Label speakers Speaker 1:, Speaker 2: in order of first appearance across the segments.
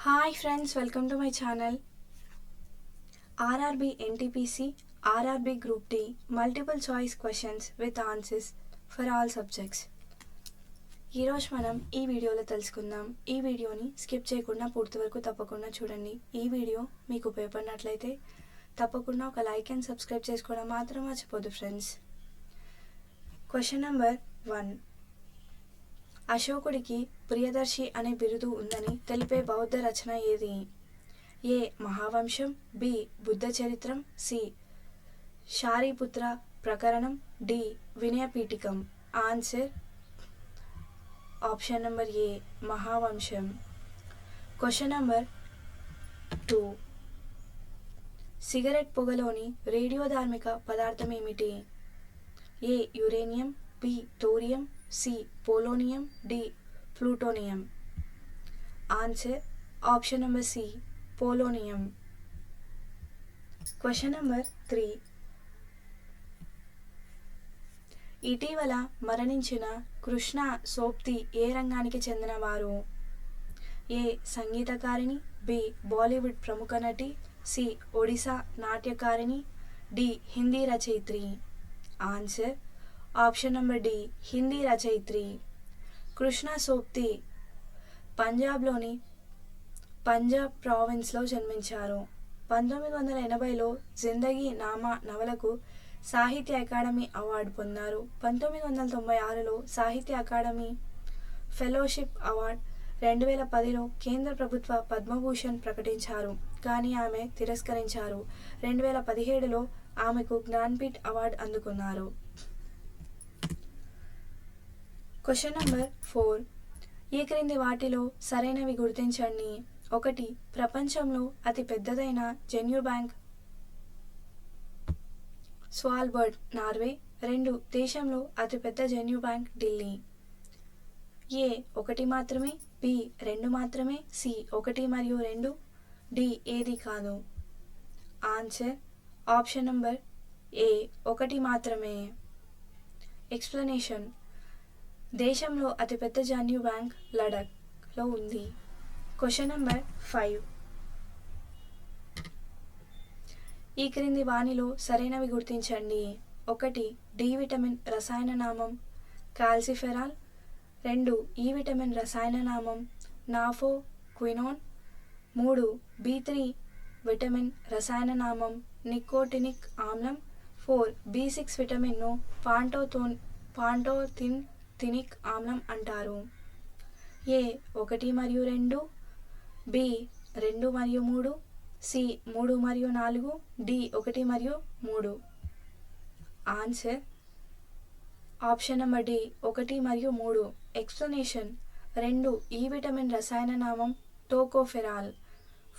Speaker 1: Hi friends, welcome to my channel. RRB NTPC, RRB Group D, multiple choice questions with answers for all subjects. ఈరోజు మనం ఈ వీడియోలో తెలుసుకుందాం. ఈ వీడియోని స్కిప్ చేయకుండా పూర్తి వరకు తప్పకుండా చూడండి. ఈ వీడియో మీకు ఉపయోగపడినట్లయితే తప్పకుండా ఒక లైక్ అండ్ సబ్స్క్రైబ్ చేసుకోవడం మాత్రం మర్చిపోదు ఫ్రెండ్స్. Question number 1. అశోకుడికి ప్రియదర్శి అనే బిరుదు ఉందని తెలిపే బౌద్ధ రచన ఏది? A. Mahavamsa, B. Buddha Charitam, C. Sariputra Prakaranam, D. Vinayapitakam. Answer option number A. Mahavamsa. Question number 2. Cigarette పొగలోని రేడియోధార్మిక పదార్థం ఏమిటి? A. Uranium, B. Thorium, C. Polonium, D. Plutonium. Answer option number C. Polonium. Question number 3. ఇటీవల మరణించిన కృష్ణ సోప్తి ఏ రంగానికి చెందినవారు? ఏ. సంగీతకారిణి, బి. బాలీవుడ్ ప్రముఖ నటి, సి. ఒడిశా నాట్యకారిణి, డి. హిందీ రచయిత్రి. Answer option number D. Hindi రచయిత్రి. కృష్ణ సోప్తి పంజాబ్లోని పంజాబ్ ప్రావిన్స్లో జన్మించారు. 1980లో జిందగీ నామా నవలకు సాహిత్య అకాడమీ అవార్డు పొందారు. 1996లో సాహిత్య అకాడమీ ఫెలోషిప్ అవార్డు, 2010లో కేంద్ర ప్రభుత్వ పద్మభూషణ్ ప్రకటించారు కానీ ఆమె తిరస్కరించారు. 2017లో ఆమెకు జ్ఞాన్పీఠ్ అవార్డు అందుకున్నారు. Question number 4. ఈ క్రింది వాటిలో సరైనవి గుర్తించండి. 1. ప్రపంచంలో అతి పెద్దదైన జన్యు బ్యాంక్ స్వాల్బర్డ్, నార్వే. 2. దేశంలో అతిపెద్ద జన్యు బ్యాంక్ ఢిల్లీ. ఏ. 1 మాత్రమే, బి. 2 మాత్రమే, సి. 1 మరియు 2, డి. ఏది కాదు. ఆన్సర్ ఆప్షన్ నంబర్ ఏ. 1 మాత్రమే. ఎక్స్ప్లెనేషన్. దేశంలో అతిపెద్ద జన్యు బ్యాంక్ లడఖ్లో ఉంది. Question number 5. ఈ క్రింది వానిలో సరైనవి గుర్తించండి. 1. డి విటమిన్ రసాయన నామం కాల్సిఫెరాల్. 2. ఈ విటమిన్ రసాయన నామం నాఫో క్వినోన్. 3. B3 విటమిన్ రసాయన నామం నికోటినిక్ ఆమ్లం. 4. B6 విటమిన్ను పాంటోథినిక్ ఆమ్లం అంటారు. ఏ. 1 మరియు 2, బి. 2 మరియు 3, సి. 3 మరియు 4, డి. 1 మరియు 3. Answer option number D. 1 మరియు 3. ఎక్స్ప్లెనేషన్. 2. ఈ విటమిన్ రసాయన నామం టోకోఫెరాల్.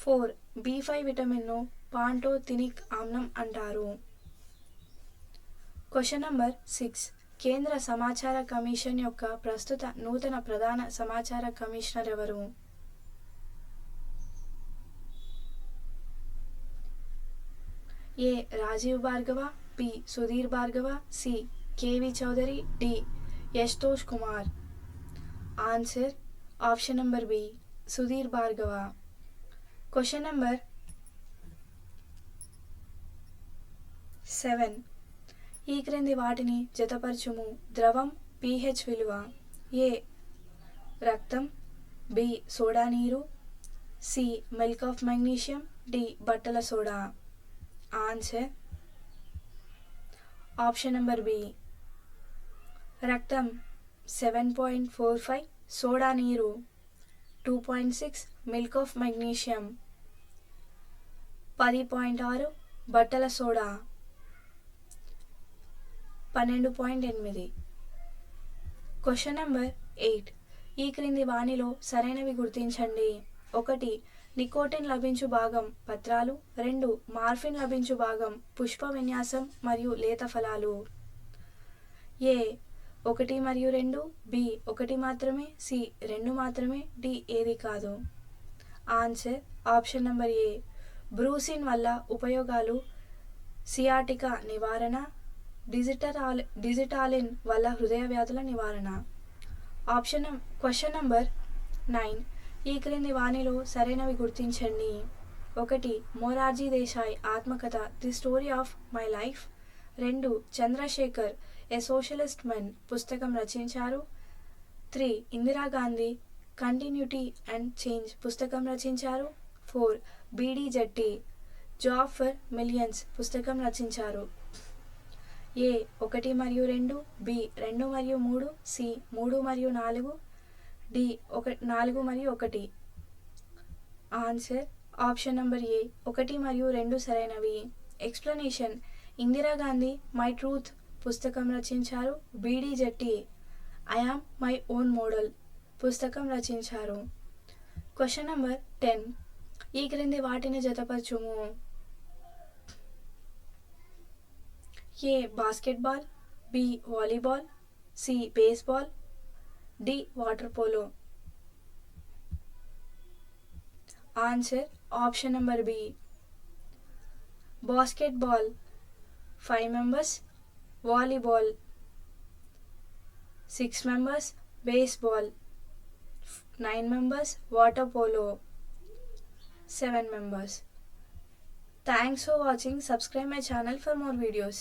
Speaker 1: 4. B5 విటమిన్ను పాంటోథినిక్ ఆమ్లం అంటారు. Question number 6. కేంద్ర సమాచార కమిషన్ యొక్క ప్రస్తుత నూతన ప్రధాన సమాచార కమిషనర్ ఎవరు? A. Rajiv Bhargava, B. Sudhir Bhargava, C. K V Chowdary, D. Yashotosh Kumar. Answer option number B. Sudhir Bhargava. Question number 7. ఈ క్రింది వాటిని జతపరచుము. ద్రవం pH విలువ. ఏ. రక్తం, బి. సోడా నీరు, C. Milk of magnesium, D. బట్టల soda. Answer option number B. రక్తం 7.45, సోడా నీరు 2.6, మిల్క్ ఆఫ్ మెగ్నీషియం 10.6, బట్టల సోడా 12.8. Question number 8. ఈ క్రింది వానిలో సరైనవి గుర్తించండి. 1. నికోటిన్ లభించు భాగం పత్రాలు. 2. మార్ఫిన్ లభించు భాగం పుష్ప విన్యాసం మరియు లేత ఫలాలు. ఏ. 1 మరియు 2, బి. 1 మాత్రమే, సి. 2 మాత్రమే, డి. ఏది కాదు. ఆన్సర్ ఆప్షన్ నెంబర్ ఏ. బ్రూసిన్ వల్ల ఉపయోగాలు సియాటికా నివారణ, డిజిటాలిన్ వల్ల హృదయ వ్యాధుల నివారణ. Question number 9. ఈ క్రింది వాణిలో సరైనవి గుర్తించండి. 1. మొరార్జీ దేశాయ్ ఆత్మకథ the story of my life. 2. Chandrashekhar a socialist men పుస్తకం రచించారు. 3. ఇందిరాగాంధీ కంటిన్యూటీ అండ్ చేంజ్ పుస్తకం రచించారు. 4. B D Jatti job for millions పుస్తకం రచించారు. ఏ 1 మరియు 2, బి 2 మరియు 3, సి 3 మరియు 4, డి 4 మరియు 1. ఆన్సర్ ఆప్షన్ నంబర్ ఏ 1 మరియు 2 సరైనవి. ఎక్స్ప్లెనేషన్: ఇందిరాగాంధీ మై ట్రూత్ పుస్తకం రచించారు. B D Jatti I am my own model పుస్తకం రచించారు. Question number 10. ఈ క్రింది వాటిని జతపరచుము. A basketball, B volleyball, C baseball, D water polo. Answer option number B basketball 5 members, volleyball 6 members, baseball 9 members, water polo 7 members. Thanks for watching. Subscribe my channel for more videos.